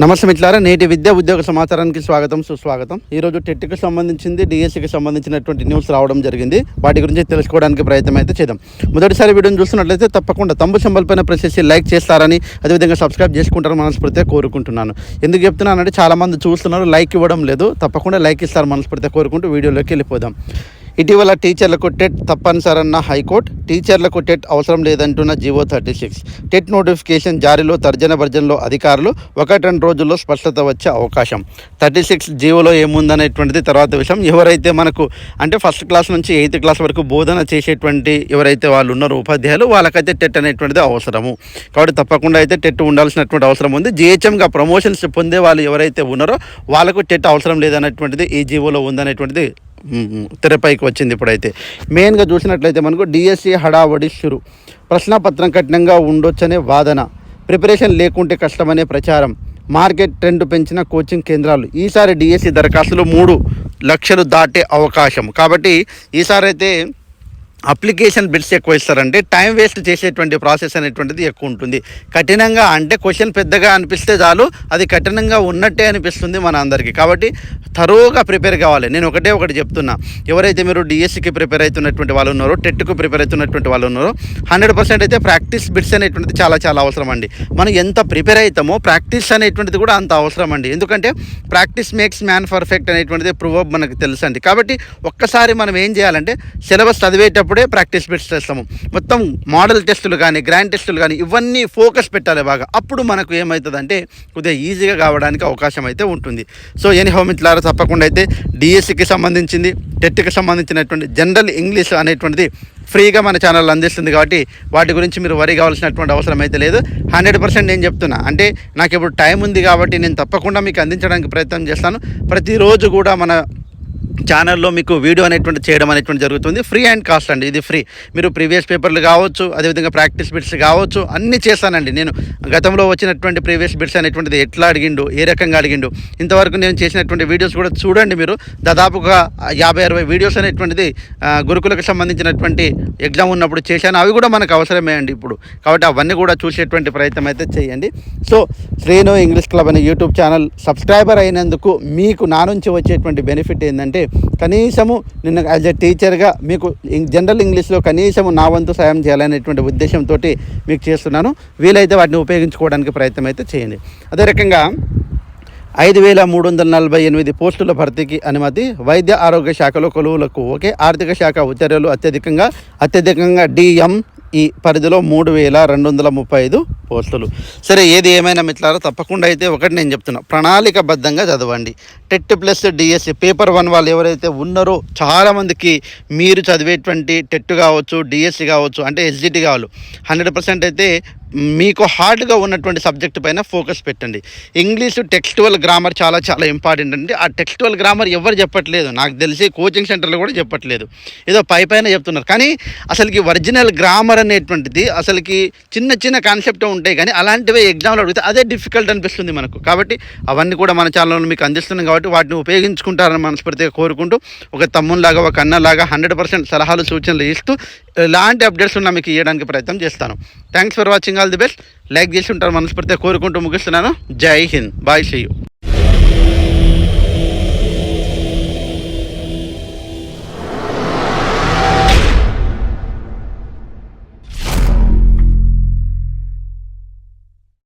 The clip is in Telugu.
నమస్తే మిత్రులారా, నేటి విద్యా ఉద్యోగ సమాచారానికి స్వాగతం సుస్వాగతం. ఈరోజు టెట్కి సంబంధించింది డిఎస్సికి సంబంధించినటువంటి న్యూస్ రావడం జరిగింది. వాటి గురించి తెలుసుకోవడానికి ప్రయత్నం అయితే చేద్దాం. మొదటిసారి వీడియోని చూస్తున్నట్లయితే తప్పకుండా తమ్ము సింబల్ పైన ప్రెస్ చేసి లైక్ చేస్తారని, అదేవిధంగా సబ్స్క్రైబ్ చేసుకుంటారని మనస్ఫూర్తిగా కోరుకుంటున్నాను. ఎందుకు చెప్తున్నానంటే చాలామంది చూస్తున్నారు, లైక్ ఇవ్వడం లేదు. తప్పకుండా లైక్ ఇస్తారు మనస్ఫూర్తిగా కోరుకుంటూ వీడియోలోకి వెళ్ళిపోదాం. ఇటీవల టీచర్లకు టెట్ తప్పనిసరన్న హైకోర్టు, టీచర్లకు టెట్ అవసరం లేదంటున్న జీవో 36. టెట్ నోటిఫికేషన్ జారీలో తర్జన భర్జనలో అధికారులు 1-2 రోజుల్లో స్పష్టత వచ్చే అవకాశం. 36 జీవోలో ఏముందనేటువంటిది తర్వాత విషయం. ఎవరైతే మనకు అంటే ఫస్ట్ క్లాస్ నుంచి 8th క్లాస్ వరకు బోధన చేసేటువంటి ఎవరైతే వాళ్ళు ఉన్నారో ఉపాధ్యాయులు, వాళ్ళకైతే టెట్ అనేటువంటిది అవసరము. కాబట్టి తప్పకుండా అయితే టెట్ ఉండాల్సినటువంటి అవసరం ఉంది. జిహెచ్ఎంగా ప్రమోషన్స్ పొందే వాళ్ళు ఎవరైతే ఉన్నారో వాళ్ళకు టెట్ అవసరం లేదనేటువంటిది ఈ జీవోలో ఉందనేటువంటిది తెరపైకి వచ్చింది. ఇప్పుడైతే మెయిన్గా చూసినట్లయితే మనకు డిఎస్సి హడావడి షురు, ప్రశ్నపత్రం కఠినంగా ఉండొచ్చనే వాదన, ప్రిపరేషన్ లేకుంటే కష్టమనే ప్రచారం, మార్కెట్ ట్రెండ్ పెంచిన కోచింగ్ కేంద్రాలు. ఈసారి డిఎస్సి దరఖాస్తులు 3 లక్షలు దాటే అవకాశం. కాబట్టి ఈసారి అయితే అప్లికేషన్ బిట్స్ ఎక్కువ ఇస్తారంటే టైం వేస్ట్ చేసేటువంటి ప్రాసెస్ అనేటువంటిది ఎక్కువ ఉంటుంది. కఠినంగా అంటే క్వశ్చన్ పెద్దగా అనిపిస్తే చాలు, అది కఠినంగా ఉన్నట్టే అనిపిస్తుంది మన అందరికీ. కాబట్టి తరోగా ప్రిపేర్ కావాలి. నేను ఒకటి చెప్తున్నా, ఎవరైతే మీరు డిఎస్సికి ప్రిపేర్ అవుతున్నటువంటి వాళ్ళు ఉన్నారో, టెట్కు ప్రిపేర్ అవుతున్నటువంటి వాళ్ళు ఉన్నారో, 100% అయితే ప్రాక్టీస్ బిట్స్ అనేటువంటిది చాలా అవసరం అండి. మనం ఎంత ప్రిపేర్ అవుతామో ప్రాక్టీస్ అనేటువంటిది కూడా అంత అవసరం అండి. ఎందుకంటే ప్రాక్టీస్ మేక్స్ మ్యాన్ పర్ఫెక్ట్ అనేటువంటిది ప్రూవ్ మనకు తెలుసు అండి. కాబట్టి ఒక్కసారి మనం ఏం చేయాలంటే సిలబస్ చదివేటప్పుడే ప్రాక్టీస్ బిట్స్ చేస్తాము. మొత్తం మోడల్ టెస్టులు కానీ గ్రాండ్ టెస్టులు కానీ ఇవన్నీ ఫోకస్ పెట్టాలి బాగా. అప్పుడు మనకు ఏమవుతుందంటే కొద్దిగా ఈజీగా కావడానికి అవకాశం అయితే ఉంటుంది. సో ఎనీహౌ మిత్రులారా, తప్పకుండా అయితే డిఎస్సికి సంబంధించింది, టెట్కి సంబంధించినటువంటి జనరల్ ఇంగ్లీష్ అనేటువంటిది ఫ్రీగా మన ఛానల్ అందిస్తుంది. కాబట్టి వాటి గురించి మీరు వరి కావాల్సినటువంటి అవసరం అయితే లేదు. 100% నేను చెప్తున్నా, అంటే నాకు ఇప్పుడు టైం ఉంది కాబట్టి నేను తప్పకుండా మీకు అందించడానికి ప్రయత్నం చేస్తాను. ప్రతిరోజు కూడా మన ఛానల్లో మీకు వీడియో అనేటువంటి చేయడం అనేటువంటి జరుగుతుంది. ఫ్రీ అండ్ కాస్ట్ అండి, ఇది ఫ్రీ. మీరు ప్రీవియస్ పేపర్లు కావచ్చు, అదేవిధంగా ప్రాక్టీస్ బిట్స్ కావచ్చు, అన్నీ చేస్తానండి. నేను గతంలో వచ్చినటువంటి ప్రీవియస్ బిట్స్ అనేటువంటిది ఎట్లా అడిగిండు, ఏ రకంగా అడిగిండు, ఇంతవరకు నేను చేసినటువంటి వీడియోస్ కూడా చూడండి. మీరు దాదాపుగా 50-60 వీడియోస్ అనేటువంటిది గురుకులకు సంబంధించినటువంటి ఎగ్జామ్ ఉన్నప్పుడు చేశాను. అవి కూడా మనకు అవసరమే అండి ఇప్పుడు. కాబట్టి అవన్నీ కూడా చూసేటువంటి ప్రయత్నం అయితే చేయండి. సో శ్రీను ఇంగ్లీష్ క్లబ్ అనే యూట్యూబ్ ఛానల్ సబ్స్క్రైబర్ అయినందుకు మీకు నా నుంచి వచ్చేటువంటి బెనిఫిట్ ఏంటంటే, కనీసము నిన్న యాజ్ ఎ టీచర్గా మీకు జనరల్ ఇంగ్లీష్లో కనీసము నా వంతు సాయం చేయాలనేటువంటి ఉద్దేశంతో మీకు చేస్తున్నాను. వీలైతే వాటిని ఉపయోగించుకోవడానికి ప్రయత్నం అయితే చేయండి. అదే రకంగా 5,348 పోస్టుల భర్తీకి అనుమతి. వైద్య ఆరోగ్య శాఖలో కొలువులకు ఓకే. ఆర్థిక శాఖ ఉత్తర్వులు అత్యధికంగా డిఎం ఈ పరిధిలో 3,235 పోస్టులు. సరే, ఏది ఏమైనా మిత్రులారా, తప్పకుండా అయితే ఒకటి నేను చెప్తున్నా, ప్రణాళికబద్ధంగా చదవండి. టెట్ ప్లస్ డిఎస్సి పేపర్ 1 వాళ్ళు ఎవరైతే ఉన్నారో చాలామందికి మీరు చదివేటువంటి టెట్ కావచ్చు, డిఎస్సి కావచ్చు, అంటే ఎస్జిటి కావాలి, 100% అయితే మీకు హార్డ్గా ఉన్నటువంటి సబ్జెక్ట్ పైన ఫోకస్ పెట్టండి. ఇంగ్లీషు టెక్స్టువల్ గ్రామర్ చాలా ఇంపార్టెంట్ అండి. ఆ టెక్స్టువల్ గ్రామర్ ఎవరు చెప్పట్లేదు, నాకు తెలిసి కోచింగ్ సెంటర్లో కూడా చెప్పట్లేదు, ఏదో పైన చెప్తున్నారు. కానీ అసలుకి ఒరిజినల్ గ్రామర్ అనేటువంటిది అసలుకి చిన్న కాన్సెప్ట్ ఉంటాయి, కానీ అలాంటివే ఎగ్జామ్లో అడిగితే అదే డిఫికల్ట్ అనిపిస్తుంది మనకు. కాబట్టి అవన్నీ కూడా మన ఛానల్లో మీకు అందిస్తున్నాం. కాబట్టి వాటిని ఉపయోగించుకుంటారని మనస్ఫూర్తిగా కోరుకుంటూ, ఒక తమ్మునిలాగా ఒక అన్నలాగా 100% సలహాలు సూచనలు ఇస్తూ ఇలాంటి అప్డేట్స్ ఉన్నా మీకు ఇవ్వడానికి ప్రయత్నం చేస్తాను. Thanks for watching. All the best. Like చేసి ఉంటారు మనస్ఫూర్తిగా కోరుకుంటూ ముగిస్తున్నాను. జై హింద్. బాయ్. See you.